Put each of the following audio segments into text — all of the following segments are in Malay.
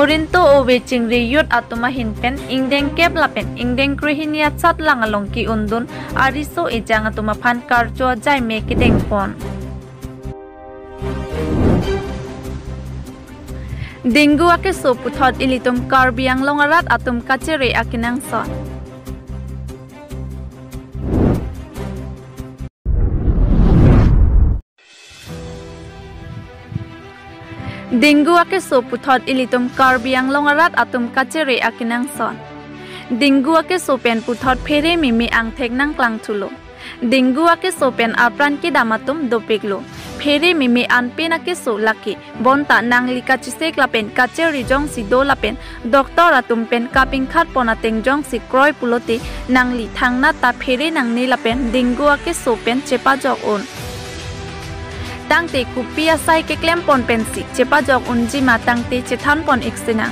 Murinto owe chingri yut atuma hinpen ingdeng kep lapen ingdeng krihiniat sat langalong ki undun ariso ejang atuma phan karjo jai me kideng pon. Dengu ake so puthot ilitum Karbi Anglong arat atum kachere akinang son. Dengu ake so puthot ilitum Karbi Anglong arat atum kachere akinang son. Dengu ake so pen puthot phere mimi angthek nang klang thulo. Dengu ake so pen apran ki damatum dopeglo. Phere mimi anpen ake so laki bonta nang lika chisek lapen kachere jong si do lapen doktor atum pen kaping khat ponateng jong si kroi pulote nang li thangna ta phere nang ni lapen dengu ake so pen chepa jok on. Tangte kupia sai ke klem pon pensi chepa jok unji ma tangte chethan pon iksina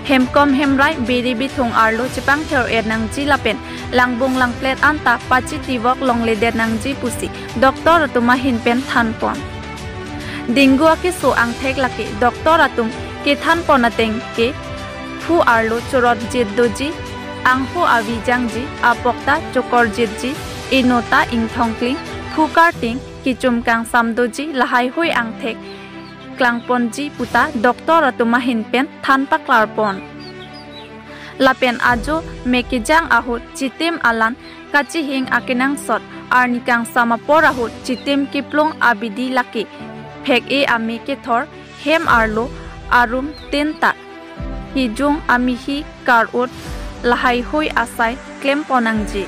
hemkom hemrai beri bithung arlo chepang thor er nang ji lapen langbung lang plet anta pachi tiwok long leder nang ji pusi doktor atuma hin pen than pon dengu ake so ang thek laki doktor atum ke than pon ateng ke phu arlo chorot jeddoji angho awijangji apokta chokor jedji inota ingthongkling phukarting kichum kang samdoji lahai hui angthek klangponji puta doktor atuma hinpen than paklarpon lapen ajo mekijang ahut chitim alan kachi hing akinang sot arnikang samapor ahut chitim kiplong abidi laki phek e ami ke thor hem arlo arum tenta hijung ami hi karut lahai hui asai klemponangji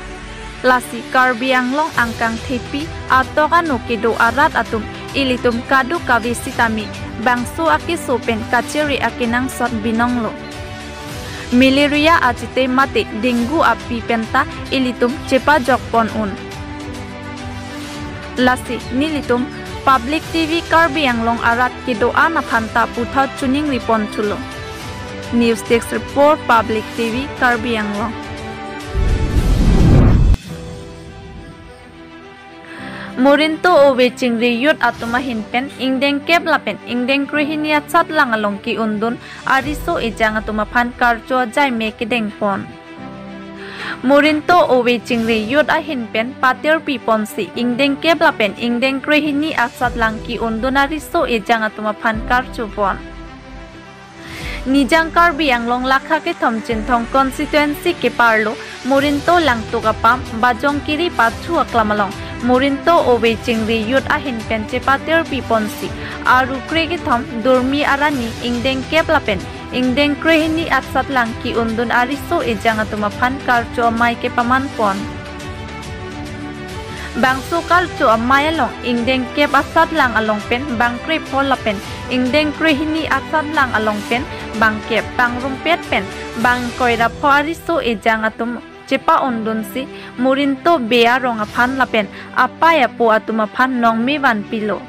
lasi Karbi Anglong angkang thepi atoka nokido arat atum ilitum kadu kavisitami bangso aki sopen kacheri akinang sot binonglo malaria ajite mate dengu api penta ilitum chepa jokpon un lasi nilitum public TV Karbi Anglong arat kido ana phanta putha chuning ripon thulo news desk report public TV Karbi Anglong. Murinto owe chingri yut atuma hinpen ingdeng kep lapen ingdeng krihiniat sat langalong ki undun ariso ejang atuma phan karjo jai me kideng pon. Murinto owe chingri yut a hinpen patir pi ponsi ingdeng kep lapen ingdeng krihini asat lang ki undun ariso ejang atuma phan karjo pon. Nijang Karbi Anglong lakha ke thomchin thong constituency ke parlo Murinto lang tukapam bajong kiri pachu aklamalong Murinto owe chingri yut ahin penche patir piponsi aru kregi thom durmi arani ingdeng kep lapen ingdeng krehini atsat lang ki undun ariso ejang atuma phan karcho mai ke paman pon bangso kalcho amaya long ingdeng kep asat lang along pen bangkre phol lapen ingdeng krehini asat lang along pen bangkep pangrum pet pen bang koira phari so ejang atum chepa ondun si Murinto bea ronga phan lapen apaya po atuma phan nongmi wan pilo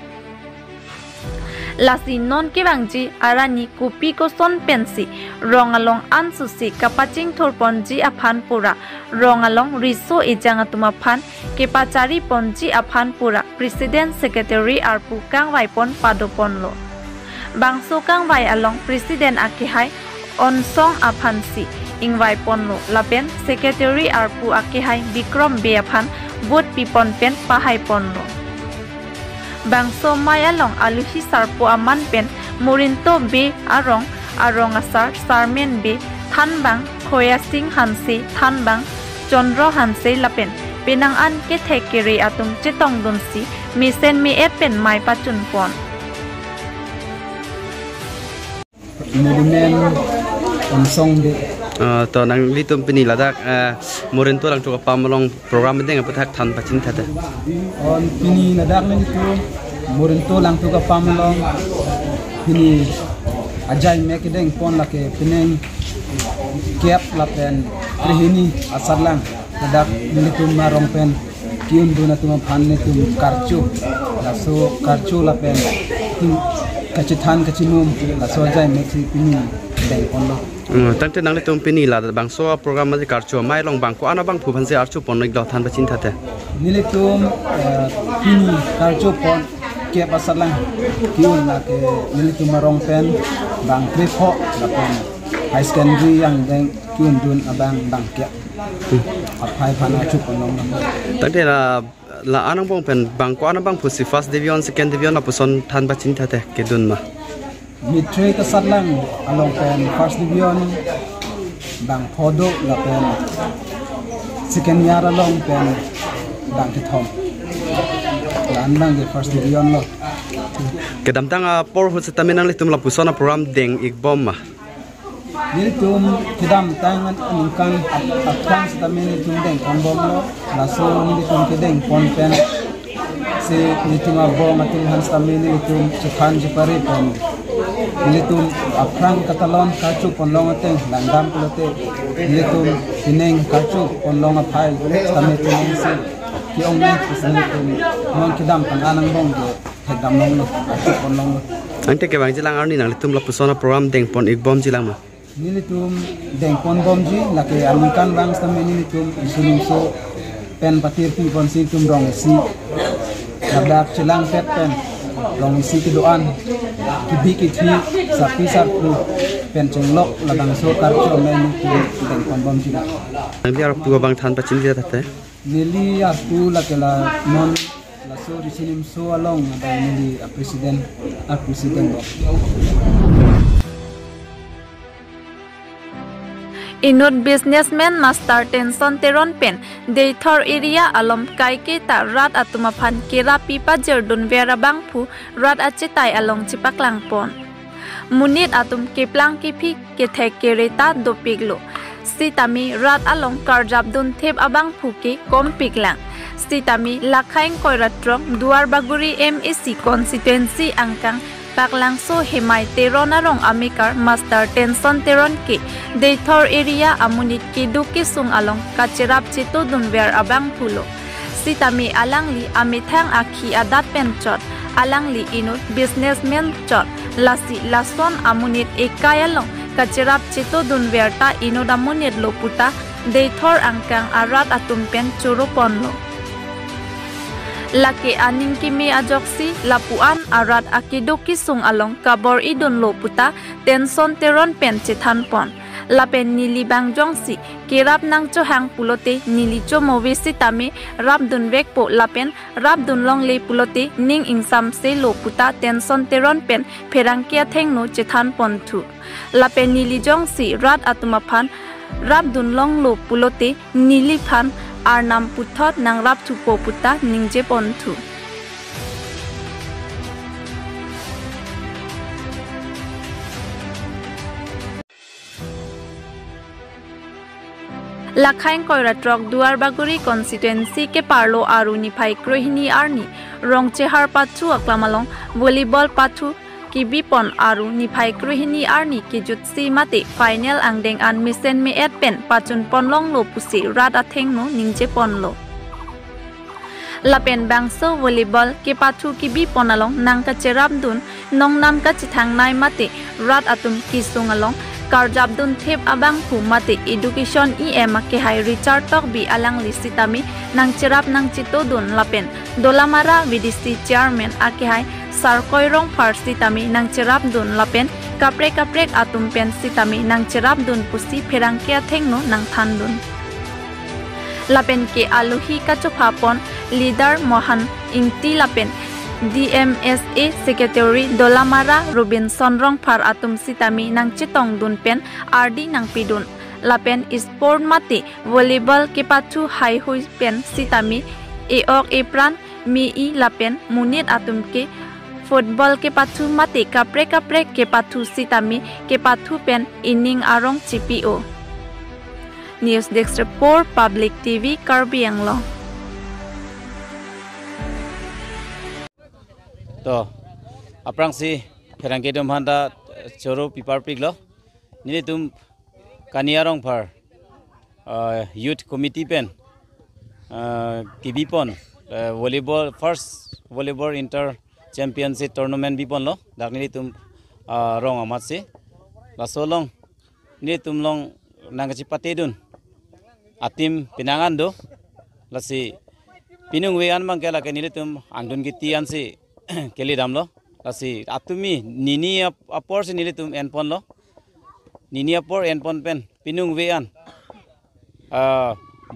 lasi non ke bangji arani kupi ko son pensi rongalong ansusi kapaching thorponji aphan pura rongalong riso ejang atuma phan kepachari ponji aphan pura president secretary arpu kang waipon padopon lo bangso kang wai along president akihai onsong aphansi ingwai ponlo lapen secretary arpu akihai bikrom beaphan bot pipon pen pahai ponlo bangso mai along aluhi sarpo aman pen Murinto be arong asar sarmen be thanbang khoya sing hanse thanbang chondro hanse lapen penang an ke thekeri atum chetong donsi misen me et pen mai pachun pon Movement on song de to nang litum pini ladak Murinto lang tuka pamalong program ding apatak than pachin thata on pini ladak men tu Murinto lang tuka pamalong pini ajai mek deng pon lake pineng kep lapen krihini asarlang ladak militum marong pen kiun duna tuma phanne tum karchu laso karchu lapen kacithan kacimum laso ajai mek si pini deng pon lo tangte nang litum pini la bang so program ma karchu mai long bang ko ana bang phuban se archu pon nek do than pachin thata nilitum pini karchu pon ke pasal lang kiun na ke nilitum marong pen bang trip ho la pen high secondary yang deng kiun dun abang bang ke apai pana chup long na tadi la anang bong pen bang ko anang bang pusi first division second division na puson than ba chin thate ke dun ma mitre ka satlang along pen first division bang phodo la pen second year along pen bang ke thom lan bang ke first division lo kedam tang por hu setaminang litum la pusona program deng ikbom ma nilitum kedam tangan aningkan atang stamin nilitum deng kombom lo laso nilitum kedeng pon pen se nilitum abong atul han stamin nilitum chephan jepari pen nilitum aprang katalon kacu ponlong ateng landam pulote nilitum pineng kacu ponlong apai stamin pineng se ki ong nek nilitum mon kedam tang anang bong de hedam long lo kacu ponlong lo angte ke bang jilang arni nang litum la pusona program deng pon ikbom jilang ma nilitum deng pon bomji lake amikan bang stamin nilitum isulum so pen patir pi pon sintum rong si labdak cilang pet pen rong isi kedoan kibi kici sapi sapu pen cenglok labang so karco men deng pon bomji la ang biar tu bang than pa chin dia thate nili aku lakela non la so risinim so along ada nili presiden Inut businessman master tension teron pen deitor area alom kaike ta rat atumaphan kera pipa jerdun vera bangphu rat achetai along chipaklang pon munit atum keplang kipi kethek kereta dopiglo sitami rat along karjabdun thep abangphu ke kompiklang sitami lakhaing koiratrong duar baguri MEC constituency angkang Paklangso hemai teron arong amikar master tension teron ke deitor area amunit ke duki sung along kachirap chito dunver abang pulo sitami alangli amithang akhi adat penchot alangli inut businessman chot lasi lason amunit ekayalong kachirap chito dunver ta inut amunit loputa deitor angkang arat atumpen churuponlo laki aning kimi ajoksi lapuan arat akidoki sung along kabor idon loputa tension teron pen chethan pon lapen nili bang jongsi kirap nang chohang pulote nili cho movisi tami rap dun vek po lapen rap dun long le pulote ning insam se loputa tension teron pen pherangkia thengno chethan pon thu lapen nili jongsi rat atumaphan rap dun long lo pulote nili phan Arnam puthot nang rap thupo puta ningje ponthu Lakhain koiratrok duar baguri constituency ke parlo aru niphai krohini arni rongche har pathu aklamalong volleyball pathu kibi pon aru niphai krohini arni ki jutsi mate final angdeng an misen me et pen pachun ponlong lo pusi rat atheng no ningje ponlo lapen bangso volleyball ke pathu kibi ponalong nangka cherabdun nongnam ka chithang nai mate rat atum ki sungalong karjabdun thep abang pu mate education em ke hai richard tok bi alang lisitami nang cherap nang chito dun lapen dolamara vdc chairman ake hai sarkoirong farsi tami nang cherap dun lapen kaprek atum pen sitami nang cherap dun pusi pherangkia thengno nang thandun lapen ke aluhi ka chofapon leader mohan ingti lapen DMSA Secretary Dolamara Robinson Rongphar atum sitami nang chitong dun pen RD nang pidun lapen sport mate volleyball ke pathu high hui pen sitami eok epran mi I lapen munit atum ke football ke pathu mate kaprek ke pathu sitami ke pathu pen inning arong CPO News Desk Report Public TV Karbi Anglong to aprang si pherangke dum handa choro pipar piglo nini tum kaniarong phar youth committee pen kibipon volleyball first volleyball inter championship tournament bipon lo dakni tum rong amat si lasolong ni tum long nangachi patedun atim pinangan do lasi pinung we an mangkela ke ni tum andun ki tian si keli dam lo lasi atumi nini apor si nili tum enpon lo nini apor enpon pen pinung vean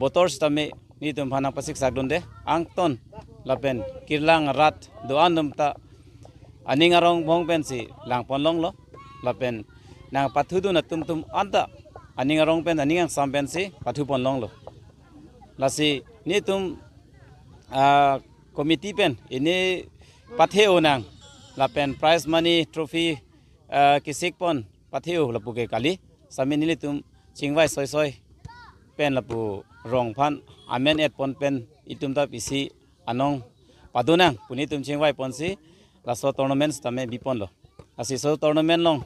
botor stame ni tum phana pasik sagdon de angton lapen kirlang rat doan dum ta aning arong bong pen si lang pon long lo lapen nang pathu du na tum anta aning arong pen aning ang sam pen si pathu pon long lo lasi ni tum committee pen ini patheu nang lapen prize money trophy kisik pon patheu lapu ke kali samin nili tum chingwai soi pen lapu rong phan amen et pon pen itum ta pisi anong padunang puni tum chingwai pon si laso tournaments tame bipon lo asi so tournament long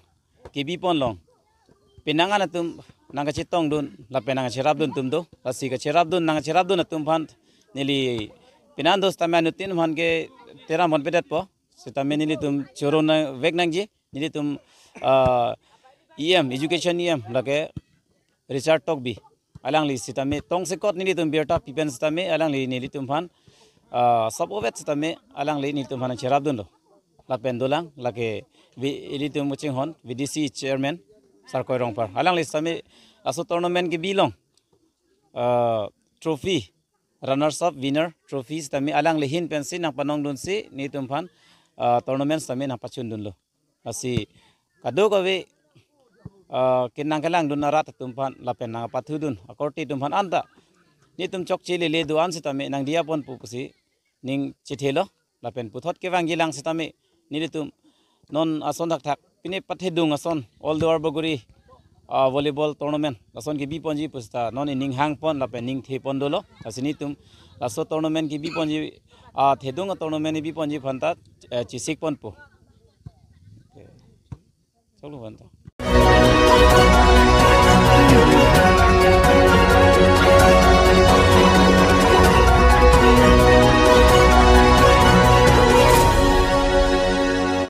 ki bipon long pinangan tum nanga chitong dun la penanga chirap dun tum do asi ka chirap dun nanga chirap dun tum phan nili pinandos tamanu tin phan ke tera mon pedet po sitame nili tum choron vek nang ji nili tum education lake Richard Talk bi alang li sitame tong sekot nili tum berta pipen sitame alang li nili tum phan sabovet sitame alang li nili tum phan chirap dun lo la pendolang lake ili tum muching hon VDC chairman sarkoi rong par alang li sitame aso tournament ke bilong trophy runners up winner trophies tami alang li hin pensi nang panong dun si ni tum phan tournaments tami na pachun dun lo asi kado kawe kinang kalang dun narat tum phan lapen na pathu dun akorti tum phan anta ni tum chok chile le duan si tami nang dia pon pu si ning chithelo lapen puthot ke wangi lang si tami ni tum non ason thak pine pathe dung ason all the boguri volleyball tournament lason ki bi ponji pusta non ning hang pon lapen ning the pon dolo asini tum laso tournament ki bi ponji thedung tournament bi ponji phanta chisik pon pu cholo banta